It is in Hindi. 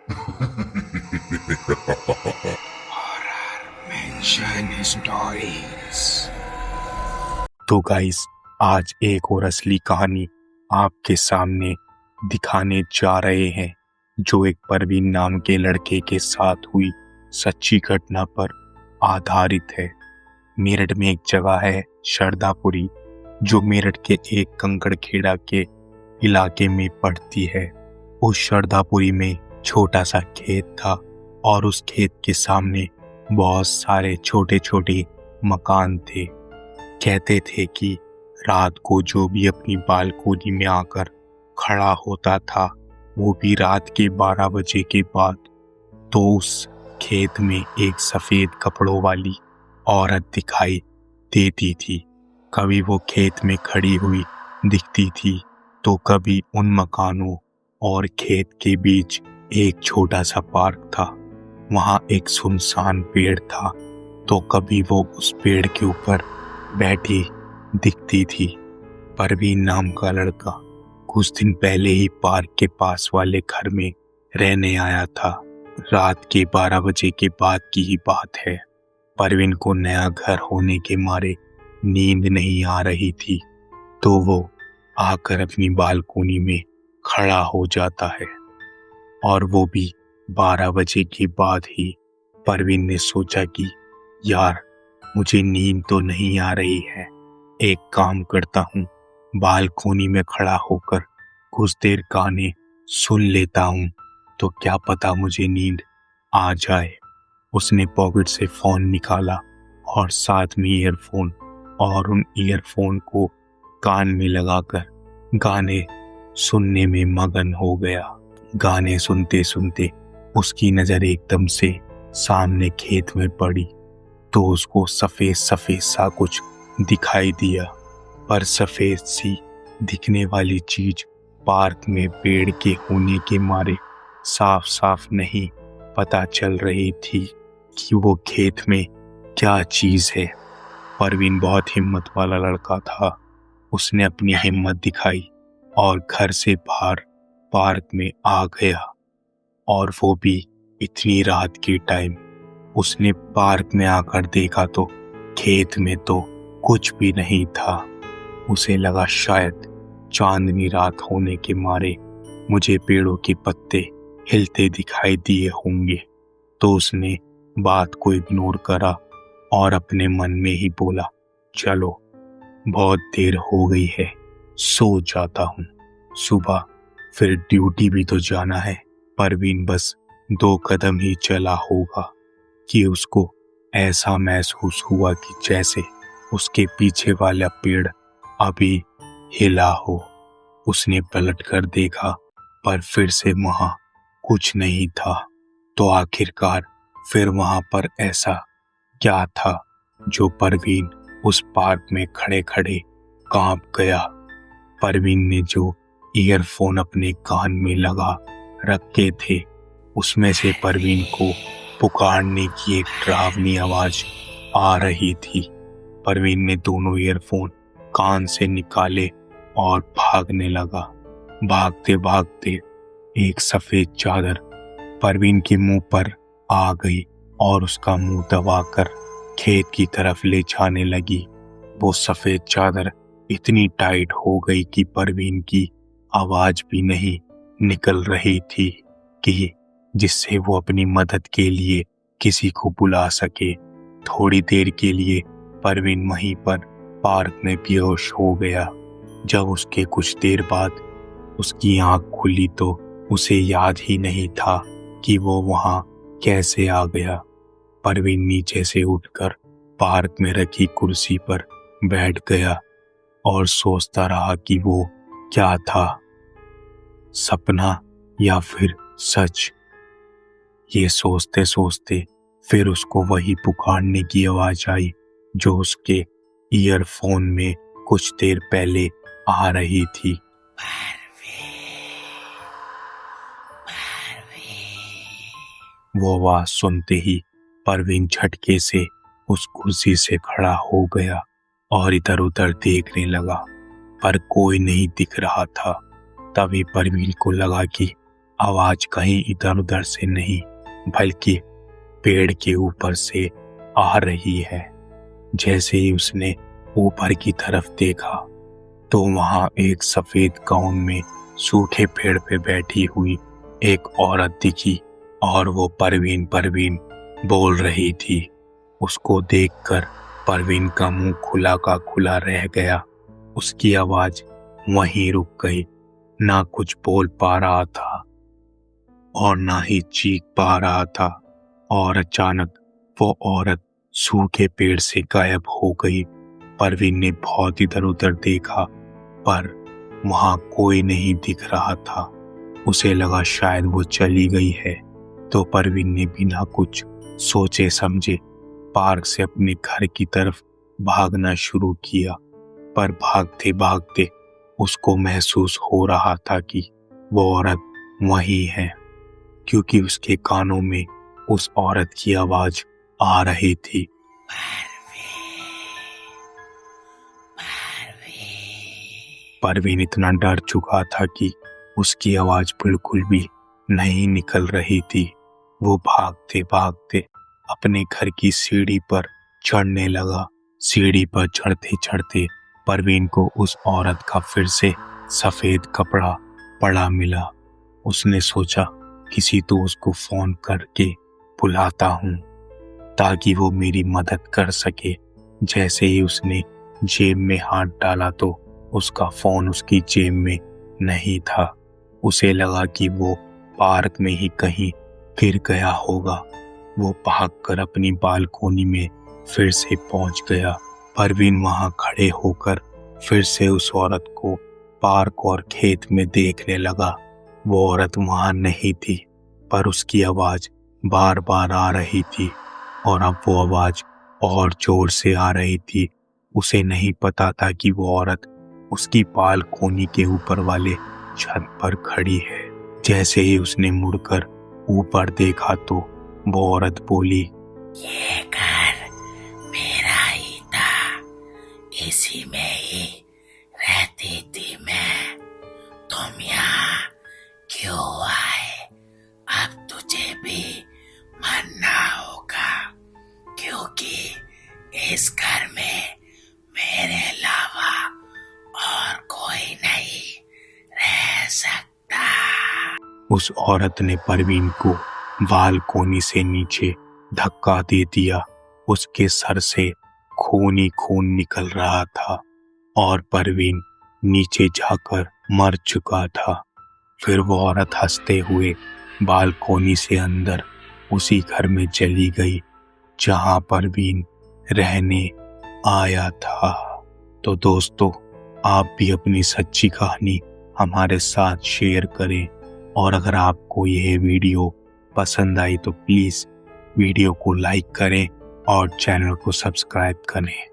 Mention stories। तो गाइस, आज एक और असली कहानी आपके सामने दिखाने जा रहे हैं, जो एक परवीन नाम के लड़के के साथ हुई सच्ची घटना पर आधारित है। मेरठ में एक जगह है शरदापुरी, जो मेरठ के एक कंकड़खेड़ा के इलाके में पड़ती है। उस शरदापुरी में छोटा सा खेत था और उस खेत के सामने बहुत सारे छोटे छोटे मकान थे। कहते थे कि रात को जो भी अपनी बालकोनी में आकर खड़ा होता था, वो भी रात के 12 बजे के बाद, तो उस खेत में एक सफेद कपड़ों वाली औरत दिखाई देती थी। कभी वो खेत में खड़ी हुई दिखती थी, तो कभी उन मकानों और खेत के बीच एक छोटा सा पार्क था। वहां एक सुनसान पेड़ था, तो कभी वो उस पेड़ के ऊपर बैठी दिखती थी। परवीन नाम का लड़का कुछ दिन पहले ही पार्क के पास वाले घर में रहने आया था। रात के 12 बजे के बाद की ही बात है। परवीन को नया घर होने के मारे नींद नहीं आ रही थी, तो वो आकर अपनी बालकोनी में खड़ा हो जाता है, और वो भी 12 बजे के बाद ही। परवीन ने सोचा कि यार, मुझे नींद तो नहीं आ रही है, एक काम करता हूँ, बालकोनी में खड़ा होकर कुछ देर गाने सुन लेता हूँ, तो क्या पता मुझे नींद आ जाए। उसने पॉकेट से फोन निकाला और साथ में ईयरफोन, और उन ईयरफोन को कान में लगाकर गाने सुनने में मगन हो गया। गाने सुनते सुनते उसकी नजर एकदम से सामने खेत में पड़ी, तो उसको सफेद सफेद सा कुछ दिखाई दिया। पर सफेद सी दिखने वाली चीज पार्क में पेड़ के होने के मारे साफ साफ नहीं पता चल रही थी कि वो खेत में क्या चीज है। परवीन बहुत हिम्मत वाला लड़का था। उसने अपनी हिम्मत दिखाई और घर से बाहर पार्क में आ गया, और वो भी इतनी रात के टाइम। उसने पार्क में आकर देखा तो खेत में तो कुछ भी नहीं था। उसे लगा शायद चांदनी रात होने के मारे मुझे पेड़ों के पत्ते हिलते दिखाई दिए होंगे। तो उसने बात को इग्नोर करा और अपने मन में ही बोला, चलो बहुत देर हो गई है, सो जाता हूँ, सुबह फिर ड्यूटी भी तो जाना है। परवीन बस 2 कदम ही चला होगा कि उसको ऐसा महसूस हुआ कि जैसे उसके पीछे वाला पेड़ अभी हिला हो। उसने पलट कर देखा, पर फिर से वहां कुछ नहीं था। तो आखिरकार फिर वहां पर ऐसा क्या था जो परवीन उस पार्क में खड़े खड़े कांप गया। परवीन ने जो ईयरफोन अपने कान में लगा रखे थे, उसमें से परवीन को पुकारने की एक डरावनी आवाज आ रही थी। परवीन ने दोनों ईयरफोन कान से निकाले और भागने लगा। भागते भागते एक सफेद चादर परवीन के मुंह पर आ गई और उसका मुंह दबाकर खेत की तरफ ले जाने लगी। वो सफेद चादर इतनी टाइट हो गई कि परवीन की आवाज भी नहीं निकल रही थी कि जिससे वो अपनी मदद के लिए किसी को बुला सके। थोड़ी देर के लिए परवीन वहीं पर पार्क में बेहोश हो गया। जब उसके कुछ देर बाद उसकी आंख खुली, तो उसे याद ही नहीं था कि वो वहां कैसे आ गया। परवीन नीचे से उठकर पार्क में रखी कुर्सी पर बैठ गया और सोचता रहा कि वो क्या था, सपना या फिर सच। ये सोचते सोचते फिर उसको वही पुकारने की आवाज आई जो उसके ईयरफोन में कुछ देर पहले आ रही थी। वो आवाज सुनते ही परवीन झटके से उस कुर्सी से खड़ा हो गया और इधर उधर देखने लगा, पर कोई नहीं दिख रहा था। तभी परवीन को लगा कि आवाज कहीं इधर उधर से नहीं बल्कि पेड़ के ऊपर से आ रही है। जैसे ही उसने ऊपर की तरफ देखा तो वहां एक सफेद गाउन में सूखे पेड़ पे बैठी हुई एक औरत दिखी और वो परवीन परवीन बोल रही थी। उसको देखकर परवीन का मुंह खुला का खुला रह गया। उसकी आवाज वहीं रुक गई, ना कुछ बोल पा रहा था और ना ही चीख पा रहा था। और अचानक वो औरत सूखे पेड़ से गायब हो गई। परवीन ने बहुत इधर उधर देखा पर वहां कोई नहीं दिख रहा था। उसे लगा शायद वो चली गई है, तो परवीन ने बिना कुछ सोचे समझे पार्क से अपने घर की तरफ भागना शुरू किया। पर भागते भागते उसको महसूस हो रहा था कि वो औरत वही है, क्योंकि उसके कानों में उस औरत की आवाज आ रही थी। परवीन इतना डर चुका था कि उसकी आवाज बिल्कुल भी नहीं निकल रही थी। वो भागते भागते अपने घर की सीढ़ी पर चढ़ने लगा। सीढ़ी पर चढ़ते चढ़ते परवीन को उस औरत का फिर से सफेद कपड़ा पड़ा मिला। उसने सोचा किसी दोस्त को फोन करके बुलाता हूं ताकि वो मेरी मदद कर सके। जैसे ही उसने जेब में हाथ डाला तो उसका फोन उसकी जेब में नहीं था। उसे लगा कि वो पार्क में ही कहीं गिर गया होगा। वो भागकर अपनी बालकोनी में फिर से पहुंच गया। परवीन वहां खड़े होकर फिर से उस औरत को पार्क और खेत में देखने लगा। वो औरत वहां नहीं थी, पर उसकी आवाज बार बार आ रही थी और अब वो आवाज और जोर से आ रही थी। उसे नहीं पता था कि वो औरत उसकी बालकोनी के ऊपर वाले छत पर खड़ी है। जैसे ही उसने मुड़कर ऊपर देखा तो वो औरत बोली, ये घर मेरा ही था, इसी में ही रहती थी मैं। तुम यहाँ क्यों आए? अब तुझे भी मरना होगा, क्योंकि इस घर में मेरे अलावा और कोई नहीं रह सकता। उस औरत ने परवीन को बालकोनी से नीचे धक्का दे दिया। उसके सर से खून ही खून निकल रहा था और परवीन नीचे जाकर मर चुका था। फिर वो औरत हंसते हुए बालकोनी से अंदर उसी घर में चली गई जहां परवीन रहने आया था। तो दोस्तों, आप भी अपनी सच्ची कहानी हमारे साथ शेयर करें और अगर आपको यह वीडियो पसंद आई तो प्लीज़ वीडियो को लाइक करें और चैनल को सब्सक्राइब करें।